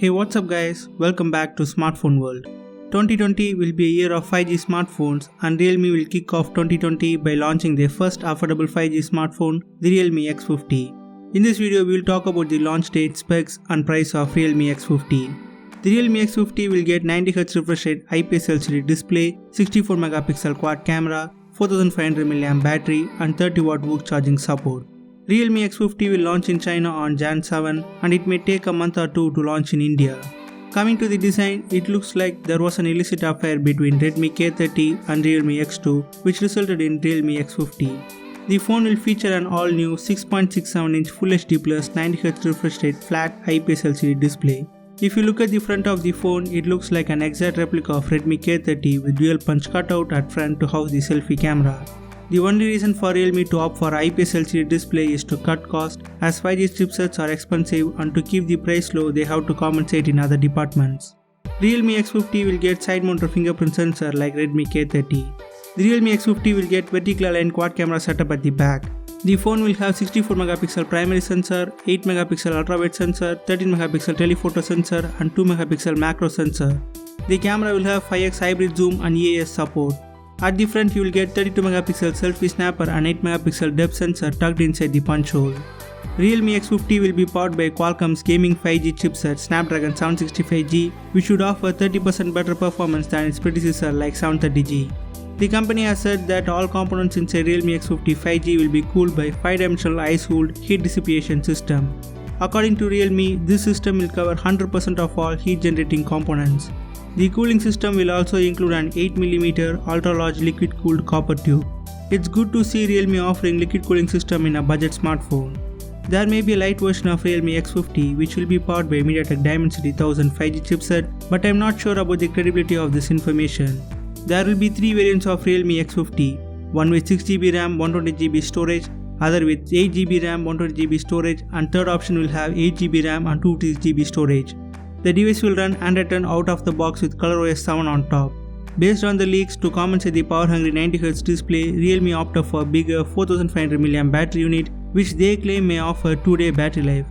Hey, what's up guys, welcome back to Smartphone World. 2020 will be a year of 5G smartphones and Realme will kick off 2020 by launching their first affordable 5G smartphone, the Realme X50. In this video we will talk about the launch date, specs and price of Realme X50. The Realme X50 will get 90Hz refresh rate IPS LCD display, 64MP quad camera, 4500mAh battery and 30W Whoop charging support. Realme X50 will launch in China on Jan 7 and it may take a month or two to launch in India. Coming to the design, it looks like there was an illicit affair between Redmi K30 and Realme X2 which resulted in Realme X50. The phone will feature an all-new 6.67-inch Full HD Plus 90Hz refresh rate flat IPS LCD display. If you look at the front of the phone, it looks like an exact replica of Redmi K30 with dual punch cutout at front to house the selfie camera. The only reason for Realme to opt for IPS LCD display is to cut cost, as 5G chipsets are expensive and to keep the price low they have to compensate in other departments. Realme X50 will get side-mounted fingerprint sensor like Redmi K30. The Realme X50 will get vertical aligned quad camera setup at the back. The phone will have 64MP primary sensor, 8MP ultra-wide sensor, 13MP telephoto sensor and 2MP macro sensor. The camera will have 5x hybrid zoom and EAS support. At the front you will get 32MP selfie snapper and 8MP depth sensor tucked inside the punch hole. Realme X50 will be powered by Qualcomm's gaming 5G chipset Snapdragon 765G, which should offer 30% better performance than its predecessor like 730G. The company has said that all components inside Realme X50 5G will be cooled by 5-dimensional ice-cooled heat dissipation system. According to Realme, this system will cover 100% of all heat-generating components. The cooling system will also include an 8mm ultra-large liquid-cooled copper tube. It's good to see Realme offering liquid cooling system in a budget smartphone. There may be a light version of Realme X50 which will be powered by MediaTek Dimensity 1000 5G chipset, but I'm not sure about the credibility of this information. There will be 3 variants of Realme X50, one with 6GB RAM, 120GB storage, other with 8GB RAM, 120GB storage and third option will have 8GB RAM and 256GB storage. The device will run Android 10 out of the box with ColorOS 7 on top. Based on the leaks, to compensate the power-hungry 90Hz display, Realme opted for a bigger 4500mAh battery unit which they claim may offer 2-day battery life.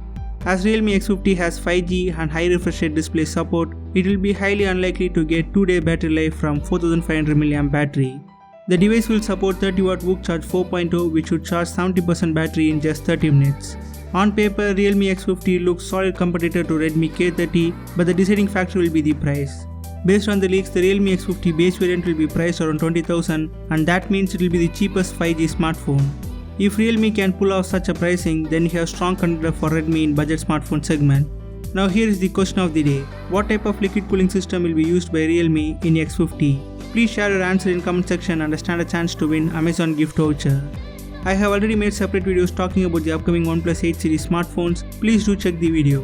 As Realme X50 has 5G and high refresh rate display support, it will be highly unlikely to get 2-day battery life from 4500mAh battery. The device will support 30W Whoop Charge 4.0 which should charge 70% battery in just 30 minutes. On paper, Realme X50 looks solid competitor to Redmi K30, but the deciding factor will be the price. Based on the leaks, the Realme X50 base variant will be priced around 20,000 and that means it will be the cheapest 5G smartphone. If Realme can pull off such a pricing, then you have strong contender for Redmi in budget smartphone segment. Now here is the question of the day. What type of liquid cooling system will be used by Realme in X50? Please share your answer in comment section and stand a chance to win Amazon gift voucher. I have already made separate videos talking about the upcoming OnePlus 8 series smartphones, please do check the video.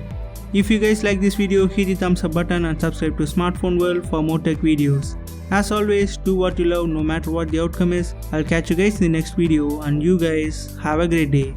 If you guys like this video, hit the thumbs up button and subscribe to Smartphone World for more tech videos. As always, do what you love no matter what the outcome is. I'll catch you guys in the next video and you guys have a great day.